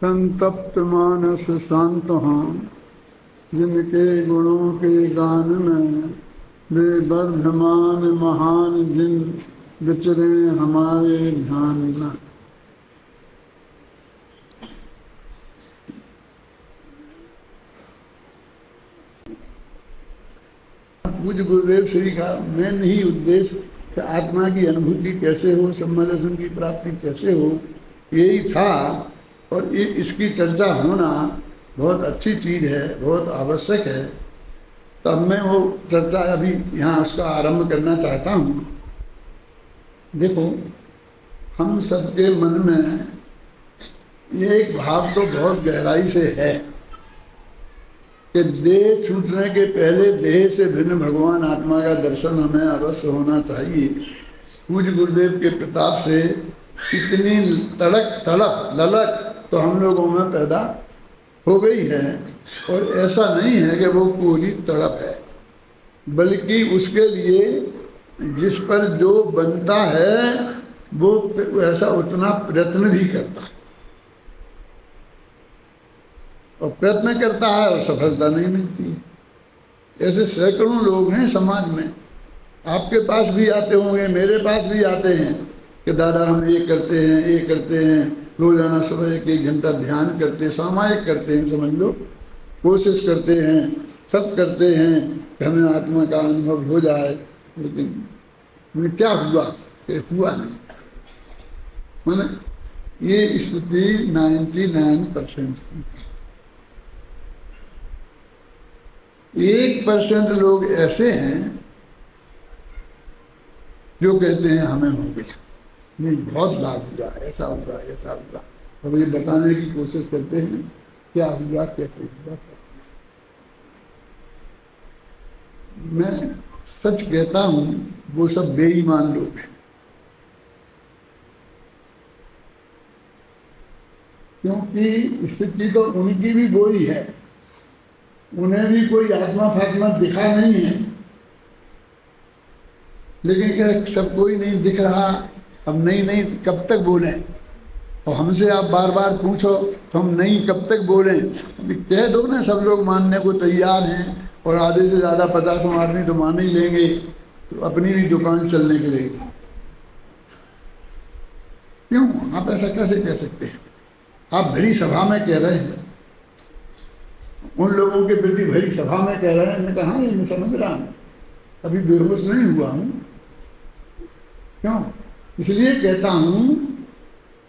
संतप्त मानस शांत हों, जिनके गुणों के गान में वे वर्धमान महान जिन विचरे हमारे ध्यान में। पूज्य गुरुदेव श्री का मेन ही उद्देश्य कि आत्मा की अनुभूति कैसे हो, सम्मदर्शन की प्राप्ति कैसे हो, यही था। और ये इसकी चर्चा होना बहुत अच्छी चीज़ है, बहुत आवश्यक है। तब मैं वो चर्चा अभी यहाँ उसका आरंभ करना चाहता हूँ। देखो, हम सबके मन में ये एक भाव तो बहुत गहराई से है कि देह छूटने के पहले देह से भिन्न भगवान आत्मा का दर्शन हमें अवश्य होना चाहिए। पूज्य गुरुदेव के प्रताप से इतनी तड़प ललक तो हम लोगों में पैदा हो गई है। और ऐसा नहीं है कि वो पूरी तड़प है, बल्कि उसके लिए जिस पर जो बनता है वो ऐसा उतना प्रयत्न भी करता है, और प्रयत्न करता है और सफलता नहीं मिलती है। ऐसे सैकड़ों लोग हैं समाज में, आपके पास भी आते होंगे, मेरे पास भी आते हैं कि दादा हम ये करते हैं, ये करते हैं, रोजाना सुबह 1 घंटा ध्यान करते हैं, सामायिक करते हैं, समझ लो, कोशिश करते हैं, सब करते हैं कि हमें आत्मा का अनुभव हो जाए। लेकिन क्या हुआ? हुआ नहीं। मैंने ये स्थिति 99% की है। 1% लोग ऐसे हैं जो कहते हैं हमें हो गया, नहीं बहुत लाभ हुआ, ऐसा हुआ, ऐसा हुआ, और ये बताने की कोशिश करते हैं क्या हुआ, कैसे हुआ। मैं सच कहता हूँ, वो सब बेईमान लोग हैं। क्योंकि स्थिति तो उनकी भी वही है, उन्हें भी कोई आत्मा फात्मा दिखा नहीं है, लेकिन क्या सब कोई नहीं दिख रहा। अब नहीं कब तक बोलें? और हमसे आप बार बार पूछो तो हम नहीं कब तक बोलें? अभी कह दो ना, सब लोग मानने को तैयार हैं, और आधे से ज़्यादा 50 आदमी तो मान ही लेंगे, तो अपनी भी दुकान चलने के लिए। क्यों आप ऐसा कैसे कह सकते हैं? आप भरी सभा में कह रहे हैं, उन लोगों के प्रति भरी सभा में कह रहे हैं। मैंने कहा ये मैं समझ रहा हूँ, अभी बेहोश नहीं हुआ हूँ। क्यों? इसलिए कहता हूँ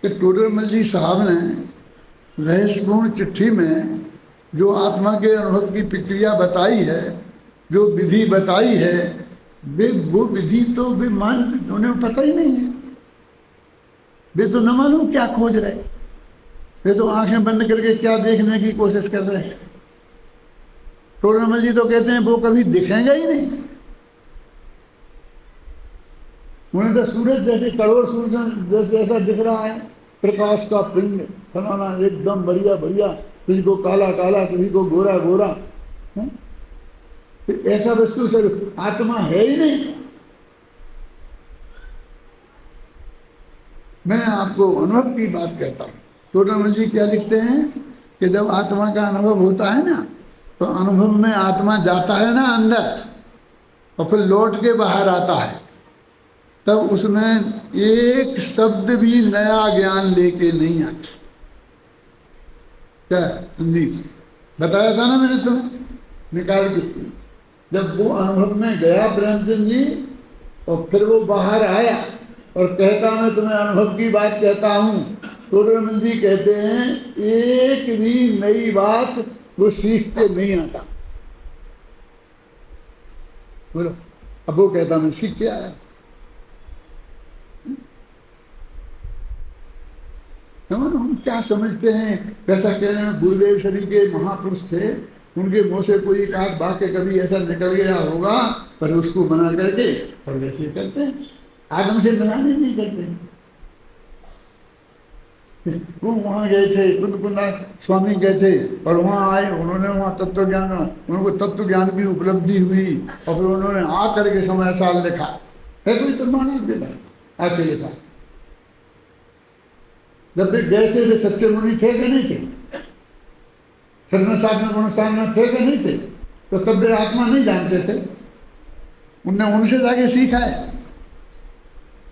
कि टोडरमल जी साहब ने रहस्यपूर्ण चिट्ठी में जो आत्मा के अनुभव की प्रक्रिया बताई है, जो विधि बताई है, वो विधि तो वे उन्हें पता ही नहीं है। वे तो न मालूम क्या खोज रहे, वे तो आंखें बंद करके क्या देखने की कोशिश कर रहे हैं। टोडरमल जी तो कहते हैं वो कभी दिखेगा ही नहीं। उन्हें तो सूरज जैसे, करोड़ सूरज जैसा दिख रहा है, प्रकाश का पिंड फलाना एकदम बढ़िया बढ़िया, किसी को काला काला, किसी को गोरा गोरा। तो ऐसा वस्तु सर आत्मा है ही नहीं। मैं आपको अनुभव की बात कहता हूँ। टोडरमल जी क्या लिखते हैं कि जब आत्मा का अनुभव होता है ना, तो अनुभव में आत्मा जाता है ना अंदर, और फिर लौट के बाहर आता है, तब उसमें एक शब्द भी नया ज्ञान लेके नहीं आता। क्या संदीप बताया था ना मैंने तुम्हें, निकाल के। जब वो अनुभव में गया प्रेमचंद जी, और फिर वो बाहर आया और कहता मैं तुम्हें अनुभव की बात कहता हूँ, टोडरमल जी कहते हैं एक भी नई बात वो सीख के नहीं आता। बोलो, अब वो कहता मैं सीख के आया। हम क्या समझते हैं, कैसा कह रहे हैं? गुरुदेव शरीफ के महापुरुष थे, उनके मुँह से कोई एक आध वाक्य कभी ऐसा निकल गया होगा, पर उसको बना करके और वैसे करते हैं, आगम से बनाने नहीं करते। वो वहाँ गए थे, कुंदकुंदा स्वामी गए थे, और वहाँ आए, उन्होंने वहाँ तत्व ज्ञान, उनको तत्व ज्ञान की उपलब्धि हुई, और फिर उन्होंने आ करके समय साल लिखा है, कोई प्रमाण देता आके लिखा। जब वे गए थे वे सच्चे मुनि थे कि नहीं थे? छठवें सातवें गुणस्थान में थे कि नहीं थे? तो तब वे आत्मा नहीं जानते थे, उनने उनसे जाके सीखा है,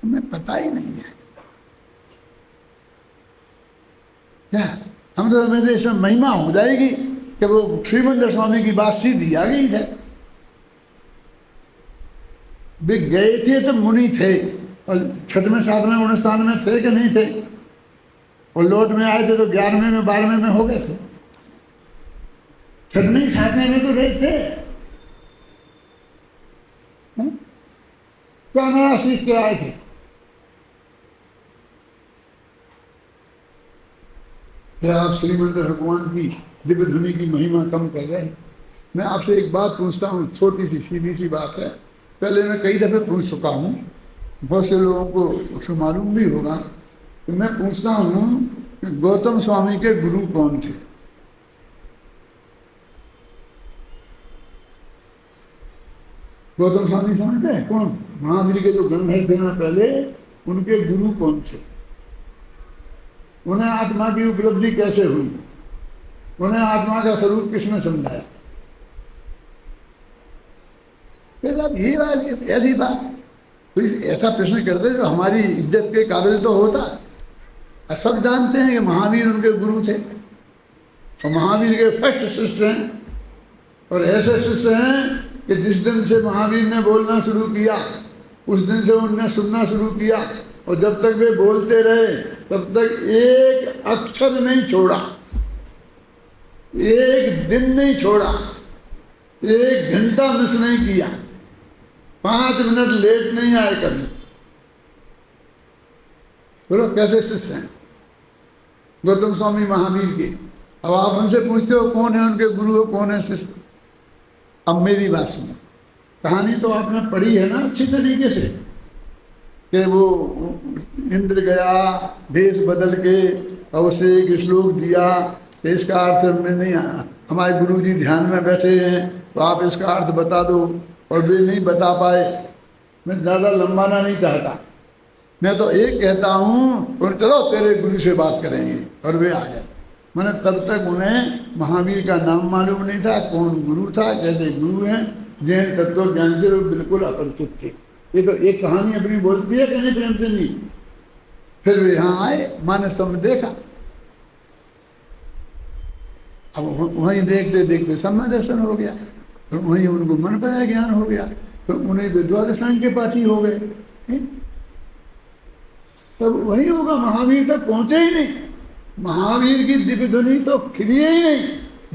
हमें पता ही नहीं है क्या। हम तो समझते इसमें महिमा हो जाएगी कि वो श्रीमंदिर स्वामी की बात सीधी आ गई है। वे गए थे तो मुनि थे, और छठवें सातवें गुणस्थान में थे कि नहीं थे, और लौट में आए थे तो 11वें में 12वें में हो गए थे। छठवें सातवें में तो रहे थे, क्या नया सीख के आए थे? क्या आप श्रीमंदिर भगवान की दिव्य ध्वनि की महिमा कम कर रहे हैं? मैं आपसे एक बात पूछता हूँ, छोटी सी सीधी सी बात है, पहले मैं कई दफ़े पूछ चुका हूँ, बहुत से लोगों को उसको मालूम भी होगा। तो मैं पूछता हूँ कि गौतम स्वामी के गुरु कौन थे? गौतम स्वामी समझते हैं कौन? महावीर के जो गणधर थे ना पहले, उनके गुरु कौन थे? उन्हें आत्मा की उपलब्धि कैसे हुई? उन्हें आत्मा का स्वरूप किसने समझाया? ये बात, ऐसी बात कोई ऐसा प्रश्न करते जो हमारी इज्जत के काबिल तो होता। सब जानते हैं कि महावीर उनके गुरु थे, और महावीर के फर्स्ट शिष्य हैं, और ऐसे शिष्य हैं कि जिस दिन से महावीर ने बोलना शुरू किया उस दिन से उनने सुनना शुरू किया, और जब तक वे बोलते रहे तब तक एक अक्षर नहीं छोड़ा, एक दिन नहीं छोड़ा, एक घंटा मिस नहीं किया, 5 मिनट लेट नहीं आए कभी। बोलो कैसे शिष्य हैं गौतम स्वामी महावीर के? अब आप उनसे पूछते हो कौन है उनके गुरु, कौन है शिष्य? अब मेरी बात सुनो, कहानी तो आपने पढ़ी है ना अच्छी तरीके से, कि वो इंद्र गया देश बदल के और उसे एक श्लोक दिया, तो इसका अर्थ में नहीं आया, हमारे गुरु जी ध्यान में बैठे हैं तो आप इसका अर्थ बता दो, और वे नहीं बता पाए। मैं ज़्यादा लंबाना नहीं चाहता, मैं तो एक कहता हूँ और चलो तेरे गुरु से बात करेंगे, और वे आ गए। मैंने तब तक उन्हें महावीर का नाम मालूम नहीं था, कौन गुरु था, कैसे गुरु हैं, जैन तत्व ज्ञान से वो बिल्कुल अपरिचित थे। ये तो एक कहानी अपनी बोलती है कि नहीं प्रेमचंद जी? फिर वे यहाँ आए, माने सब देखा, अब वहीं देखते देखते समय दर्शन हो गया, फिर वहीं उनको मन पर ज्ञान हो गया, फिर उन्हें द्वादशांग के पाठी हो गए। सब वही होगा, महावीर तक पहुंचे ही नहीं। महावीर की दिव्य ध्वनि तो खिली ही नहीं।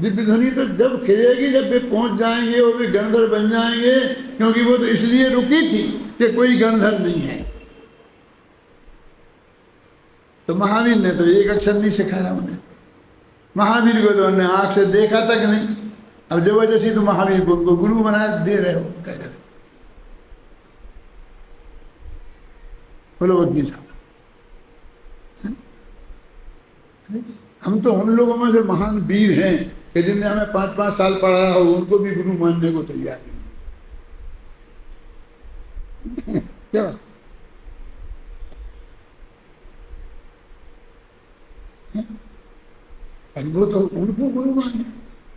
दिव्य ध्वनि तो जब खिलेगी जब वे पहुंच जाएंगे और वे गणधर बन जाएंगे, क्योंकि वो तो इसलिए रुकी थी कि कोई गणधर नहीं है। तो महावीर ने तो एक अक्षर नहीं सिखाया उन्हें, महावीर को तो उन्हें आंख से देखा तक नहीं। अब जबरदस्ती तो महावीर को उनको गुरु बना दे रहे हो, क्या करें? बोलो वकील साहब, हम तो उन लोगों में से महान वीर हैं कि जिनने हमें 5-5 साल पढ़ाया हो, उनको भी गुरु मानने को तैयार नहीं। क्या वो तो उनको गुरु माने।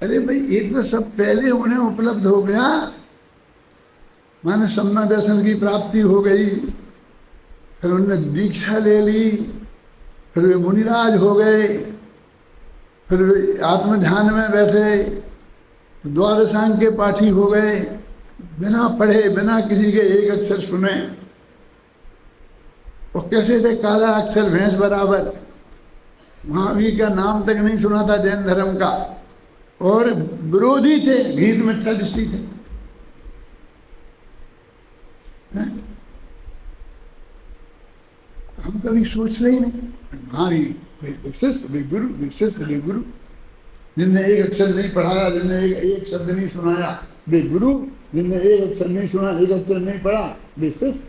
अरे भाई एक तो सब पहले उन्हें उपलब्ध हो गया, माने सम्मा दर्शन की प्राप्ति हो गई, फिर उन्होंने दीक्षा ले ली, फिर वे मुनिराज हो गए, फिर वे आत्म ध्यान में बैठे, द्वादशांग के पाठी हो गए, बिना पढ़े बिना किसी के एक अक्षर सुने। और कैसे थे? काला अक्षर भैंस बराबर। महावीर का नाम तक नहीं सुना था जैन धर्म का, और विरोधी थे, घीत मिथ्या दृष्टि थे। हम कभी सोचते ही नहीं। हमारी शिष्य गुरु, शिष्य गुरु, जिनने एक अक्षर नहीं पढ़ाया, जिनने एक शब्द नहीं सुनाया वे गुरु, जिनने एक अक्षर नहीं सुना, एक अक्षर नहीं पढ़ा वे शिष्य।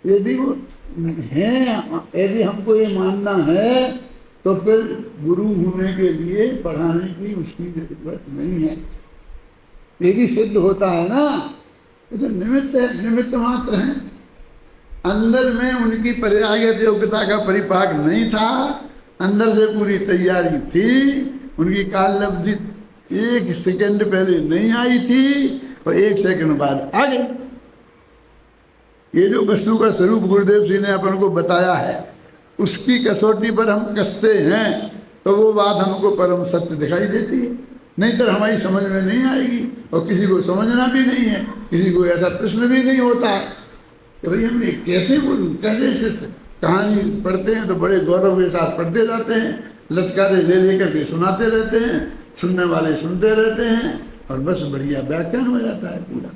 यदि वो हैं, यदि हमको ये मानना है तो फिर गुरु होने के लिए पढ़ाने की उसकी जरूरत नहीं है। ये भी सिद्ध होता है ना, ये तो निमित्त है, निमित्त मात्र हैं। अंदर में उनकी प्रयागत योग्यता का परिपाक नहीं था, अंदर से पूरी तैयारी थी, उनकी काल लब्धि 1 सेकंड पहले नहीं आई थी और 1 सेकंड बाद आ गई। ये जो वस्तु का स्वरूप गुरुदेव जी ने अपन को बताया है, उसकी कसौटी पर हम कसते हैं तो वो बात हमको परम सत्य दिखाई देती है, नहीं तो हमारी समझ में नहीं आएगी। और किसी को समझना भी नहीं है, किसी को ऐसा प्रश्न भी नहीं होता है कि भाई हम कैसे बोलूँ, कैसे शिष्य। कहानी पढ़ते हैं तो बड़े गौरव के साथ पढ़ते जाते हैं, लटकारे ले लेकर के सुनाते रहते हैं, सुनने वाले सुनते रहते हैं और बस बढ़िया व्याख्यान हो जाता है पूरा।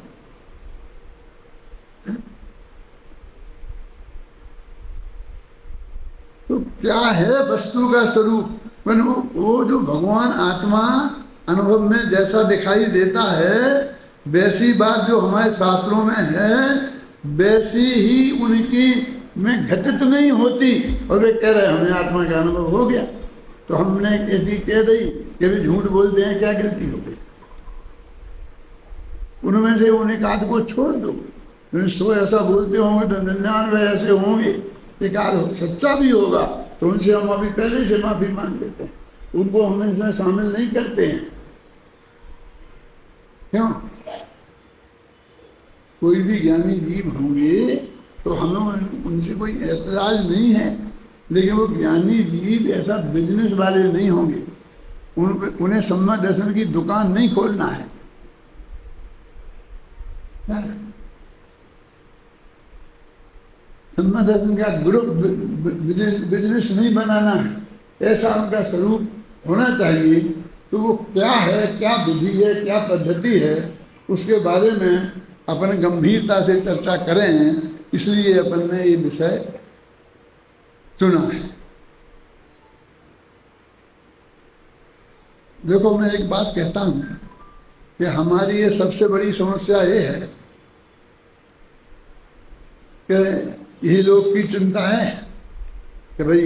तो क्या है वस्तु का स्वरूप? वो जो भगवान आत्मा अनुभव में जैसा दिखाई देता है, वैसी बात जो हमारे शास्त्रों में है वैसी ही उनकी में घटित नहीं होती। और वे कह रहे हमें आत्मा का अनुभव हो गया, तो हमने ऐसी कह दी कि भी झूठ बोलते हैं, क्या गलती हो गई? उनमें से उन्हें आध को छोड़ दो, 100 ऐसा बोलते होंगे तो 99 ऐसे होंगे, एक आध सच्चा भी होगा, तो उनसे हम अभी पहले से माफी मांग लेते हैं, उनको हम इसमें शामिल नहीं करते हैं। क्यों? कोई भी ज्ञानी जीव होंगे तो हमें उनसे कोई ऐतराज नहीं है, लेकिन वो ज्ञानी जीव ऐसा बिजनेस वाले नहीं होंगे, उन्हें सम्यक दर्शन की दुकान नहीं खोलना है, सम्यक दर्शन का ग्रुप बिजनेस नहीं बनाना है, ऐसा उनका स्वरूप होना चाहिए। तो वो क्या है, क्या विधि है, क्या पद्धति है, उसके बारे में अपन गंभीरता से चर्चा करें, इसलिए अपन ने ये विषय चुना है। देखो, मैं एक बात कहता हूँ कि हमारी ये सबसे बड़ी समस्या ये है कि यही लोग की चिंता है कि भाई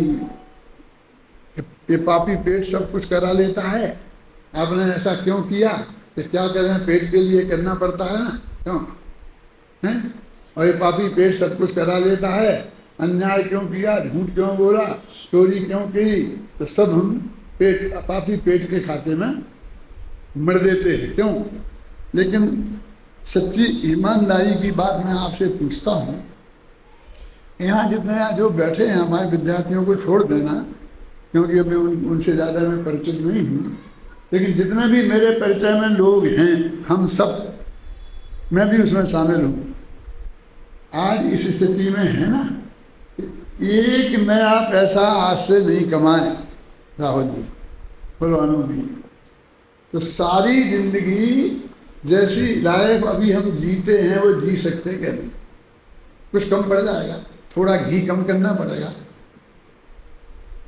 ये पापी पेट सब कुछ करा लेता है, आपने ऐसा क्यों किया? कि क्या करें, पेट के लिए करना पड़ता है ना, क्यों हैं? और ये पापी पेट सब कुछ करा लेता है, अन्याय क्यों किया, झूठ क्यों बोला, चोरी क्यों की, तो सब हम पेट पापी पेट के खाते में मर देते हैं। क्यों? लेकिन सच्ची ईमानदारी की बात मैं आपसे पूछता हूँ, यहाँ जितने जो बैठे हैं हमारे विद्यार्थियों को छोड़ देना, क्योंकि अभी उनसे ज़्यादा मैं परिचित नहीं हूँ, लेकिन जितने भी मेरे परिचय में लोग हैं, हम सब, मैं भी उसमें शामिल हूँ, आज इस स्थिति में है ना, एक नया पैसा आज से नहीं कमाए राहुल जी, बोलो अनु जी, तो सारी जिंदगी जैसी लाइफ अभी हम जीते हैं वो जी सकते क्या नहीं? कुछ कम पड़ जाएगा, थोड़ा घी कम करना पड़ेगा,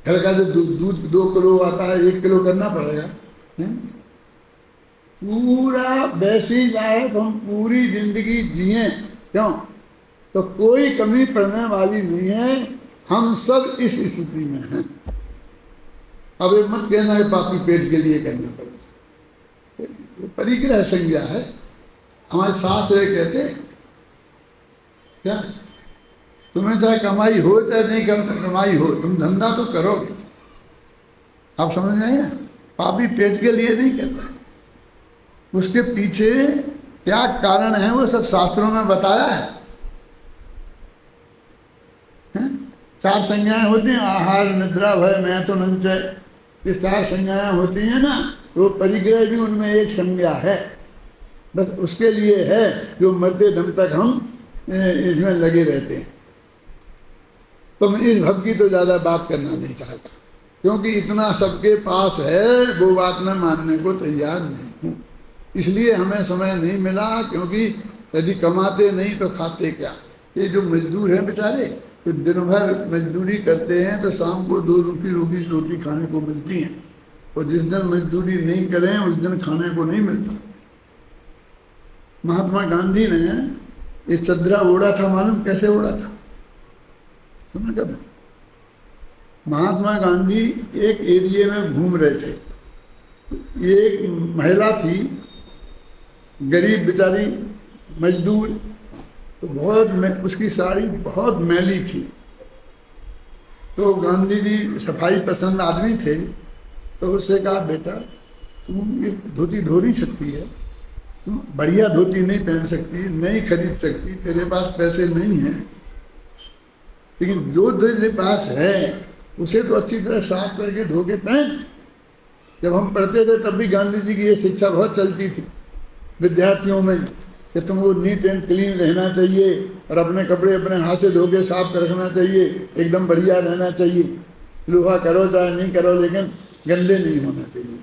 घर का जो दूध 2 किलो आता है 1 किलो करना पड़ेगा, पूरा वैसी लाइफ हम पूरी जिंदगी जिए, क्यों? तो कोई कमी पड़ने वाली नहीं है, हम सब इस स्थिति में हैं। अब ये मत कहना है पापी पेट के लिए करना पड़ेगा, परिग्रह संज्ञा है, हमारे साथ ये कहते हैं क्या, तुम्हें चाहे कमाई हो चाहे नहीं कमाई हो, तुम धंधा तो करोगे। आप समझ में आई ना, पापी पेट के लिए नहीं करता, उसके पीछे क्या कारण है वो सब शास्त्रों में बताया है। 4 संज्ञाएं होती हैं, आहार, निद्रा, भय, मैथुन, संचय, ये 4 संज्ञाएं होती हैं ना, वो परिग्रह भी उनमें एक संज्ञा है, बस उसके लिए है जो मरते दम तक हम इसमें लगे रहते हैं। तो मैं इस भक्त की तो ज़्यादा बात करना नहीं चाहता, क्योंकि इतना सबके पास है, वो बात मैं मानने को तैयार नहीं हूँ, इसलिए हमें समय नहीं मिला, क्योंकि यदि कमाते नहीं तो खाते क्या? ये जो मजदूर हैं बेचारे, तो दिन भर मजदूरी करते हैं तो शाम को 2 रुपये रोटी खाने को मिलती है, और जिस दिन मजदूरी नहीं करें उस दिन खाने को नहीं मिलता। महात्मा गांधी ने ये चदरा ओढ़ा था, मालूम कैसे ओढ़ा था? सुना कभी? महात्मा गांधी एक एरिया में घूम रहे थे, एक महिला थी, गरीब बेचारी मजदूर, तो उसकी साड़ी बहुत मैली थी। तो गांधी जी सफाई पसंद आदमी थे, तो उससे कहा, बेटा तुम ये धोती धो नहीं सकती है, तुम बढ़िया धोती नहीं पहन सकती, नहीं खरीद सकती, तेरे पास पैसे नहीं हैं, लेकिन जो तेरे पास है उसे तो अच्छी तरह साफ करके धो के पहन। जब हम पढ़ते थे तब भी गांधी जी की ये शिक्षा बहुत चलती थी विद्यार्थियों में कि तुमको नीट एंड क्लीन रहना चाहिए और अपने कपड़े अपने हाथ से धो के साफ रखना चाहिए, एकदम बढ़िया रहना चाहिए, लोहा करो चाहे नहीं करो लेकिन गंदे नहीं होना चाहिए।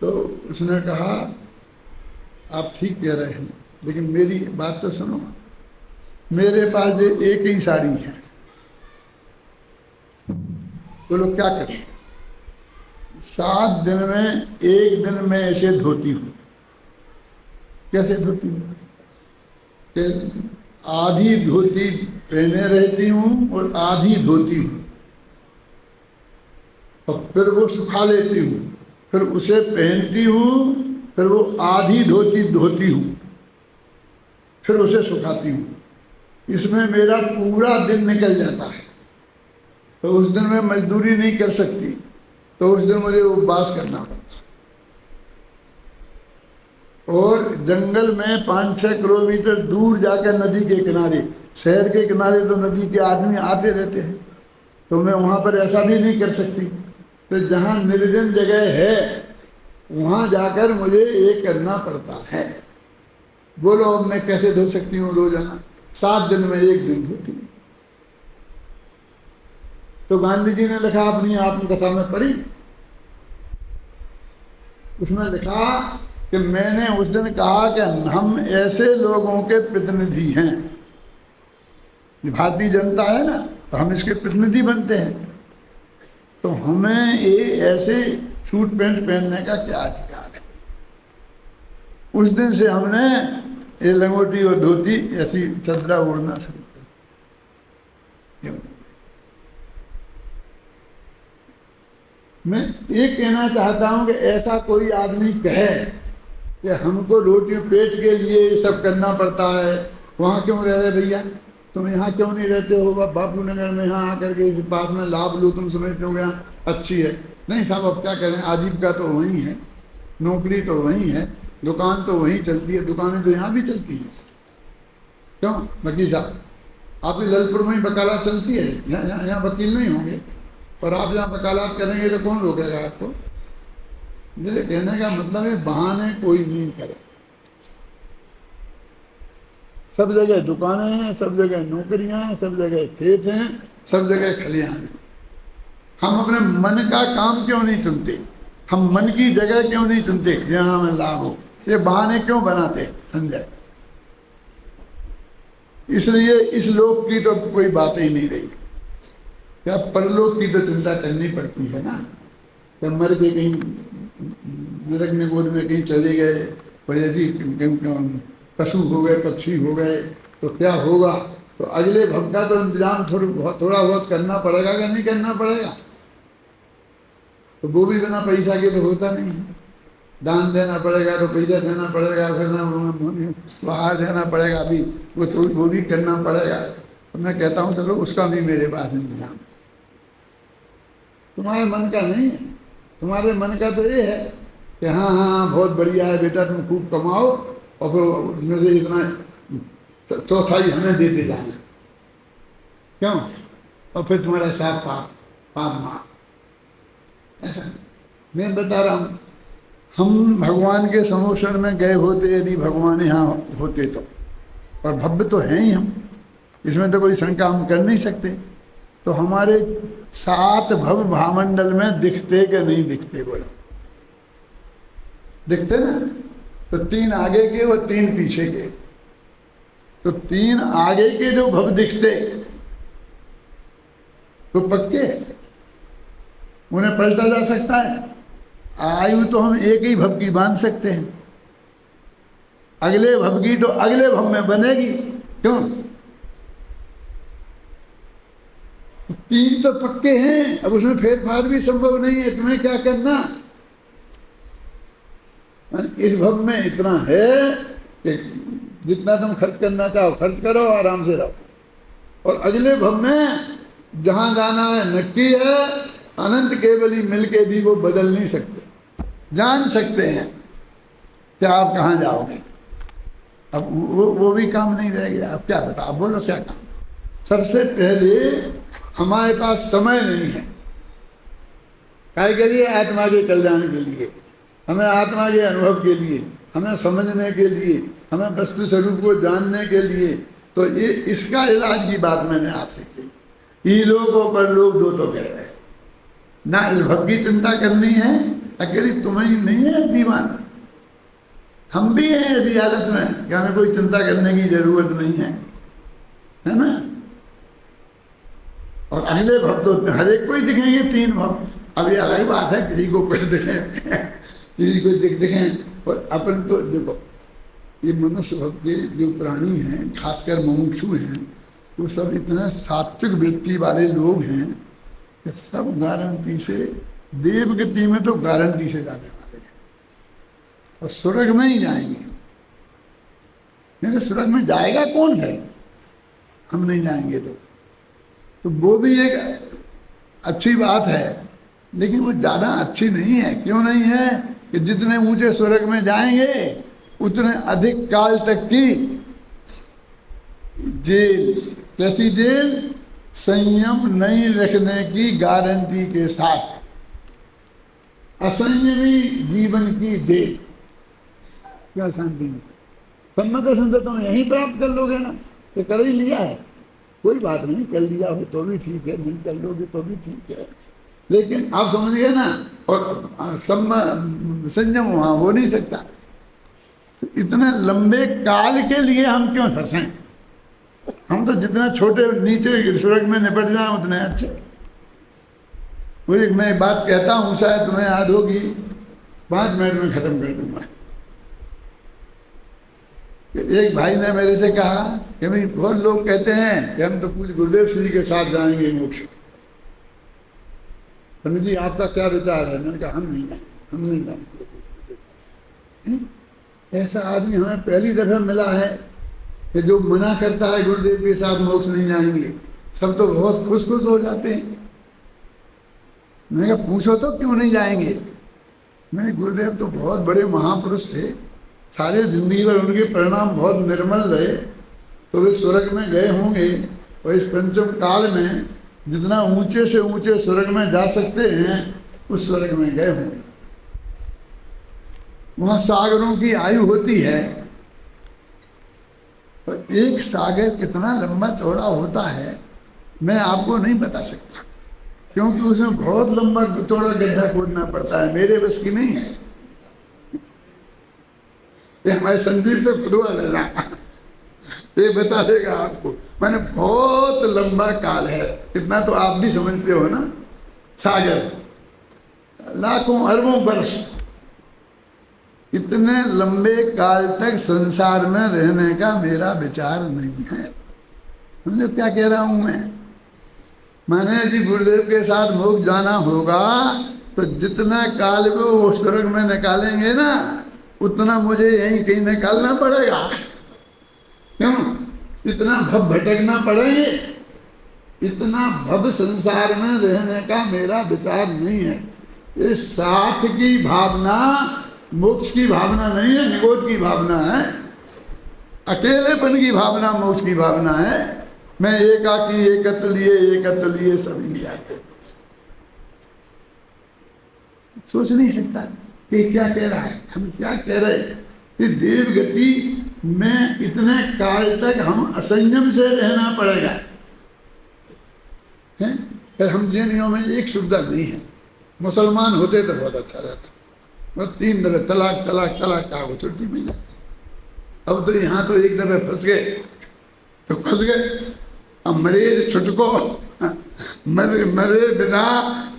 तो उसने कहा, आप ठीक कह रहे हैं, लेकिन मेरी बात तो सुनो, मेरे पास जो एक ही साड़ी है, तो लोग क्या करें? 7 दिन में 1 दिन में ऐसे धोती हूँ। कैसे धोती हूँ? कि आधी धोती पहने रहती हूँ और आधी धोती हूँ, और फिर वो सुखा लेती हूँ, फिर उसे पहनती हूँ, फिर वो आधी धोती धोती हूँ, फिर उसे सुखाती हूँ। इसमें मेरा पूरा दिन निकल जाता है। तो उस दिन मैं मजदूरी नहीं कर सकती, तो उस दिन मुझे उपवास करना पड़ता। और जंगल में 5-6 किलोमीटर दूर जाकर नदी के किनारे, शहर के किनारे तो नदी के आदमी आते रहते हैं, तो मैं वहाँ पर ऐसा भी नहीं कर सकती। तो जहाँ निर्जन जगह है वहाँ जाकर मुझे ये करना पड़ता है। बोलो अब मैं कैसे धो सकती हूँ रोजाना? 7 दिन में 1 दिन धोती हूँ। तो गांधी जी ने लिखा अपनी आत्मकथा में पढ़ी, उसमें लिखा कि मैंने उस दिन कहा कि हम ऐसे लोगों के प्रतिनिधि हैं, भारतीय जनता है ना, तो हम इसके प्रतिनिधि बनते हैं, तो हमें ये ऐसे सूट पैंट पहनने का क्या अधिकार है। उस दिन से हमने ये लंगोटी और धोती ऐसी चदरा ओढ़ना शुरू कर दिया। मैं ये कहना चाहता हूं कि ऐसा कोई आदमी कहे कि हमको रोटियों पेट के लिए ये सब करना पड़ता है, वहाँ क्यों रह रहे भैया, तुम यहाँ क्यों नहीं रहते हो? बापू नगर में यहाँ आकर के इस पास में लाभ लो, तुम समझते हो यहाँ अच्छी है। नहीं साहब, अब क्या करें, आजीविका तो वहीं है, नौकरी तो वहीं है, दुकान तो वहीं चलती है, दुकानें तो यहाँ भी चलती हैं। क्यों वकील साहब, आपकी ललितपुर में ही वकालत चलती है, यहाँ वकील नहीं होंगे, पर आप यहाँ वकालत करेंगे तो कौन रोकेगा आपको? मेरे कहने का मतलब है बहाने कोई नहीं करे। सब जगह दुकानें हैं, सब जगह नौकरियां हैं, सब जगह खेत हैं, सब जगह खलिहान हैं। हम अपने मन का काम क्यों नहीं चुनते? हम मन की जगह क्यों नहीं चुनते जहाँ हमें लाभ हो? ये बहाने क्यों बनाते संजय? इसलिए इस लोक की तो कोई बात ही नहीं रही, क्या परलोक की तो चिंता करनी पड़ती है ना। क्या मर के कहीं नरक निगोद में कहीं चले गए, और यदि पशु हो गए, पक्षी हो गए, तो क्या होगा? तो अगले भव का तो इंतजाम थोड़ा बहुत करना पड़ेगा कि नहीं करना पड़ेगा? तो वो भी बिना पैसा के तो होता नहीं है। दान देना पड़ेगा, तो पैसा देना पड़ेगा, फिर बाहर देना पड़ेगा, अभी वो भी करना पड़ेगा। तो मैं कहता हूँ चलो उसका भी मेरे पास इंतजाम। तुम्हारे मन का नहीं है, तुम्हारे मन का तो ये है कि हाँ हाँ बहुत बढ़िया है बेटा, तुम खूब कमाओ और फिर उसमें से इतना चौथाई हमें देते जाना। क्यों? और फिर तुम्हारा साथ पाप मार। ऐसा नहीं, मैं बता रहा हूँ, हम भगवान के समोषण में गए होते यदि भगवान यहाँ होते तो, और भव्य तो हैं ही हम, इसमें तो कोई शंका हम कर नहीं सकते। तो हमारे 7 भव भामंडल में दिखते कि नहीं दिखते? बोलो दिखते ना। तो 3 आगे के और 3 पीछे के। तो 3 आगे के जो भव दिखते तो पक्के, उन्हें पलटा जा सकता है। आयु तो हम एक ही भव की बांध सकते हैं, अगले भव की तो अगले भव में बनेगी। क्यों? 3 तो पक्के हैं, अब उसमें फेरफार भी संभव नहीं है। तुम्हें क्या करना? इस भव में इतना है कि जितना तुम खर्च करना चाहो खर्च करो, आराम से रहो। और अगले भव में जहाँ जाना है नक्की है, अनंत केवली मिलके भी वो बदल नहीं सकते, जान सकते हैं कि आप कहाँ जाओगे। अब वो भी काम नहीं रह गया। अब क्या बता, अब बोलो क्या काम। सबसे पहले हमारे पास समय नहीं है, काय के लिए, आत्मा के कल्याण के लिए, हमें आत्मा के अनुभव के लिए, हमें समझने के लिए, हमें वस्तु स्वरूप को जानने के लिए। तो ये इसका इलाज की बात मैंने आपसे की। ईलोक और परलोक दो तो कह रहे, ना इस भव की चिंता करनी है, अकेली तुम्हें ही नहीं है दीवान, हम भी हैं ऐसी हालत में कि हमें कोई चिंता करने की जरूरत नहीं है ना। और अगले भव तो हर एक को ही दिखेंगे, 3 भव। अब ये अलग बात है किसी को कुछ दिखें किसी को दिखें। और अपन तो देखो, ये मनुष्य भव के जो प्राणी हैं, खासकर मुमुक्षु हैं, वो सब इतना सात्विक वृत्ति वाले लोग हैं कि सब गारंटी से देव गति में तो गारंटी से जाने वाले हैं और स्वर्ग में ही जाएंगे। नहीं तो स्वर्ग में जाएगा कौन है, हम नहीं जाएंगे तो वो भी एक अच्छी बात है, लेकिन वो ज़्यादा अच्छी नहीं है। क्यों नहीं है कि जितने ऊंचे स्वर्ग में जाएंगे उतने अधिक काल तक की जेल, कैसी जेल, संयम नहीं रखने की गारंटी के साथ असंयमी जीवन की जेल। क्या शांति नहीं, सम्मत दर्शन तो तुम यहीं प्राप्त कर लोगे ना, तो कर ही लिया है, कोई बात नहीं, कर लिया हो तो भी ठीक है, नहीं कर लोगे तो भी ठीक है, लेकिन आप समझ गए ना। और संयम वहाँ हो नहीं सकता। तो इतने लंबे काल के लिए हम क्यों फंसें? हम तो जितना छोटे नीचे स्वर्ग में निपट जाए उतने अच्छे। वो एक मैं बात कहता हूँ, शायद तुम्हें याद होगी, 5 मिनट में खत्म कर दूंगा। एक भाई ने मेरे से कहा कि भाई बहुत लोग कहते हैं कि हम तो पूज्य गुरुदेव श्री के साथ जाएंगे मोक्ष। पंडित जी आपका क्या विचार है? मैंने कहा हम नहीं जाएंगे। ऐसा आदमी हमें पहली दफा मिला है कि जो मना करता है गुरुदेव के साथ मोक्ष नहीं जाएंगे। सब तो बहुत खुश हो जाते हैं। मैंने कहा पूछो तो क्यों नहीं जाएंगे? मैंने गुरुदेव तो बहुत बड़े महापुरुष थे, सारे जिंदगी भर उनके परिणाम बहुत निर्मल रहे, तो वे स्वर्ग में गए होंगे। और इस पंचम काल में जितना ऊंचे से ऊंचे स्वर्ग में जा सकते हैं उस स्वर्ग में गए होंगे। वहाँ सागरों की आयु होती है, और एक सागर कितना लंबा चौड़ा होता है मैं आपको नहीं बता सकता, क्योंकि उसमें बहुत लंबा चौड़ा गड्ढा खोदना पड़ता है, मेरे बस की नहीं है। ये हमारे संदीप से खुदवा लेना, ये बता देगा आपको। मैंने बहुत लंबा काल है, इतना तो आप भी समझते हो ना। सागर लाखों अरबों वर्ष, इतने लंबे काल तक संसार में रहने का मेरा विचार नहीं है। समझो क्या कह रहा हूं मैं? मैंने यदि गुरुदेव के साथ मोक्ष जाना होगा तो जितना काल वो स्वर्ग में निकालेंगे ना, उतना मुझे यहीं कहीं निकालना पड़ेगा। क्यों? इतना भव भटकना पड़ेंगे, इतना भव संसार में रहने का मेरा विचार नहीं है। ये साथ की भावना मोक्ष की भावना नहीं है, निगोद की भावना है, अकेलेपन की भावना मोक्ष की भावना है। मैं एकाकी एकत्र लिए सभी जाते। सोच नहीं सकता कि क्या कह रहा है, हम क्या कह रहे हैं कि देव गति में इतने काल तक हम असंयम से रहना पड़ेगा। फिर हम जैनियों में एक सुविधा नहीं है, मुसलमान होते तो बहुत अच्छा रहता, और 3 दफे तलाक तलाक तलाक का वो छुट्टी मिल जाती। अब तो यहाँ तो एक दफे फंस गए तो फंस गए। अब मरे छुटको, मरे बिना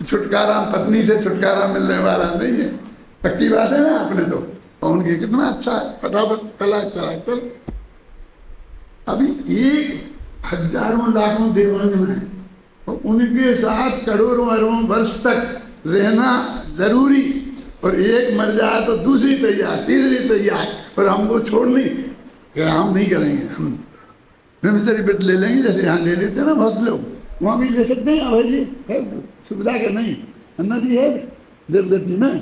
छुटकारा, पत्नी से छुटकारा मिलने वाला नहीं है। पक्की बात है ना। आपने तो उनके कितना अच्छा है, फटाफट तलाक तलाक तो। अभी 1,000 लाखों देवांग में, और उनके साथ करोड़ों अरबों वर्ष तक रहना जरूरी, और एक मर जाए तो दूसरी तैयार, तीसरी तैयार, और हमको छोड़ नहीं। कि हम नहीं करेंगे, हम ब्रह्मचर्य व्रत ले लेंगे, जैसे यहाँ ले लेते हैं ना बहुत लोग, वहाँ भी ले सकते हैं। भाई जी है सुविधा के नहीं, अन्ना जी है देवदत्त जी में,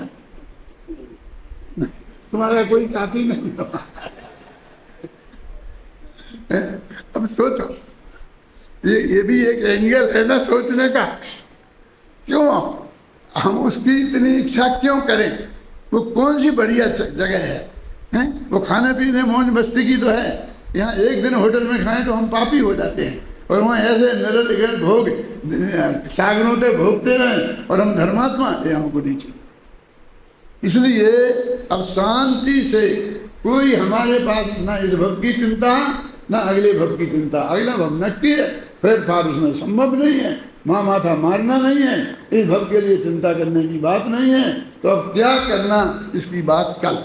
तुम्हारा कोई साथी नहीं होगा। अब सोचो, ये भी एक एंगल है ना सोचने का। क्यों हम उसकी इतनी इच्छा क्यों करें? वो कौन सी बढ़िया जगह है, हैं? वो खाने पीने मौज मस्ती की तो है। यहाँ एक दिन होटल में खाएं तो हम पापी हो जाते हैं, और वहाँ ऐसे निरल भोग सागरों भोगते रहें और हम धर्मात्मा, ये हमको नहीं चाहिए। इसलिए अब शांति से, कोई हमारे पास ना इस भव की चिंता ना अगले भव की चिंता। अगला भव नक्की है, फिर फार उसमें संभव नहीं है, माँ माथा मारना नहीं है, इस भव के लिए चिंता करने की बात नहीं है। तो अब क्या करना, इसकी बात कल।